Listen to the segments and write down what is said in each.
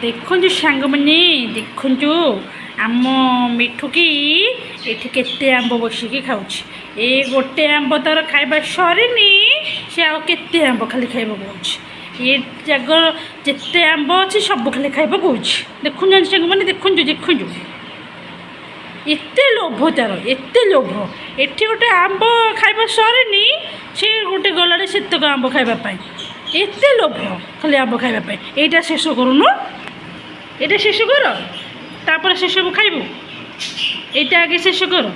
ଦେଖନ୍ତୁ ସାଙ୍ଗମାନେ ଦେଖନ୍ତୁ ଆମ ମିଠୁକି ଏଠି କେତେ ଆମ୍ବ ବସିକି ଖାଉଛି। ଏ ଗୋଟେ ଆମ୍ବ ତାର ଖାଇବା ସରିନି, ସେ ଆଉ କେତେ ଆମ୍ବ ଖାଲି ଖାଇବା କହୁଛି। ଏ ଜାଗ ଯେତେ ଆମ୍ବ ଅଛି ସବୁ ଖାଲି ଖାଇବା କହୁଛି। ଦେଖୁଛନ୍ତି ସାଙ୍ଗମାନେ ଦେଖନ୍ତୁ ଦେଖନ୍ତୁ ଏତେ ଲୋଭ ତାର, ଏତେ ଲୋଭ। ଏଠି ଗୋଟେ ଆମ୍ବ ଖାଇବା ସରିନି, ସେ ଗୋଟେ ଗଲାରେ ସେତକ ଆମ୍ବ ଖାଇବା ପାଇଁ। ଏତେ ଲୋଭ ଖାଲି ଆମ୍ବ ଖାଇବା ପାଇଁ। ଏଇଟା ଶେଷ କରୁନୁ, এটা শেষ করো, তারপরে সেসবু খাইব। এইটা আগে শেষ করো,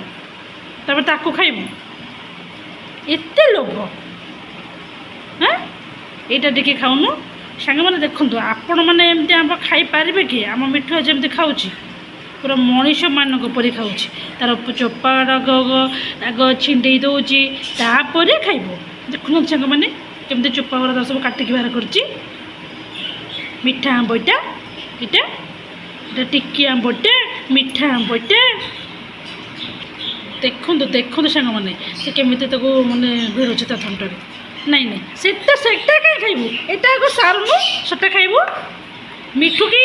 তারপরে তাকে খাইব। এতে লোভ, হ্যাঁ এইটা ଟିକେ ଖାଉନୁ। ସାଙ୍ଗମାନେ ଦେଖନ୍ତୁ ଆପଣମାନେ ଏମିତି ଆମ୍ବ ଖାଇପାରିବେ କି? ଆମ ମିଠୁ ଯେମିତି ଖାଉଛି ପୁରା ମଣିଷମାନଙ୍କ ପରି ଖାଉଛି। ତାର ଚୋପା ଆଗ ଛିଣ୍ଡେଇ ଦେଉଛି, ତାପରେ ଖାଇବ। ଦେଖୁନାହାନ୍ତି ସାଙ୍ଗମାନେ କେମିତି ଚୋପା ଗୁଡ଼ା ସବୁ କାଟିକି ବାହାର କରୁଛି। ମିଠା ଆମ୍ବ ଏଇଟା, এটা এটা ଟିକି ଆମ୍ବଟେ, ମିଠା ଆମ୍ବଟେ। ଦେଖନ୍ତୁ ଦେଖନ୍ତୁ ସାଙ୍ଗମାନେ ସେ କେମିତି ତାକୁ ମାନେ ଭିଡ଼ୁଛି ତା ଥଣ୍ଟରେ। ନାଇଁ ନାଇଁ ସେଟା କାହିଁ ଖାଇବୁ, ଏଇଟା ଆଗ ସାରୁନୁ, ସେଟା ଖାଇବୁ। ମିଠୁ କି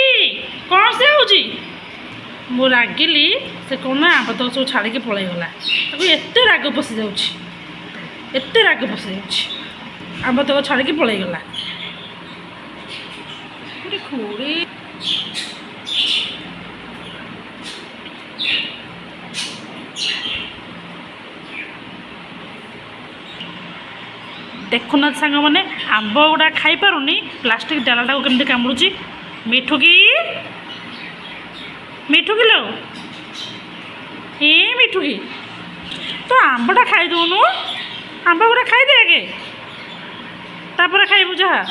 କ'ଣ ସେ ହେଉଛି? ମୁଁ ରାଗିଲି, ସେ କ'ଣ ନା ଆମ୍ବ ତକ ସବୁ ଛାଡ଼ିକି ପଳେଇଗଲା। ତାକୁ ଏତେ ରାଗ ପଶିଯାଉଛି, ଏତେ ରାଗ ପଶିଯାଉଛି, ଆମ୍ବ ତକ ଛାଡ଼ିକି ପଳେଇଗଲା। ଖୁଡ଼ି ଦେଖୁନା ସାଙ୍ଗମାନେ ଆମ୍ବ ଗୁଡ଼ା ଖାଇପାରୁନି, ପ୍ଲାଷ୍ଟିକ ଡାଲାଟାକୁ କେମିତି କାମୁଡ଼ୁଛି। ମିଠୁକି ମିଠୁକି ଲୋ, ଏ ମିଠୁକି ତ ଆମ୍ବଟା ଖାଇଦେଉନୁ, ଆମ୍ବ ଗୁଡ଼ା ଖାଇଦେ ଆଗେ, ତାପରେ ଖାଇବୁ ଯାହା।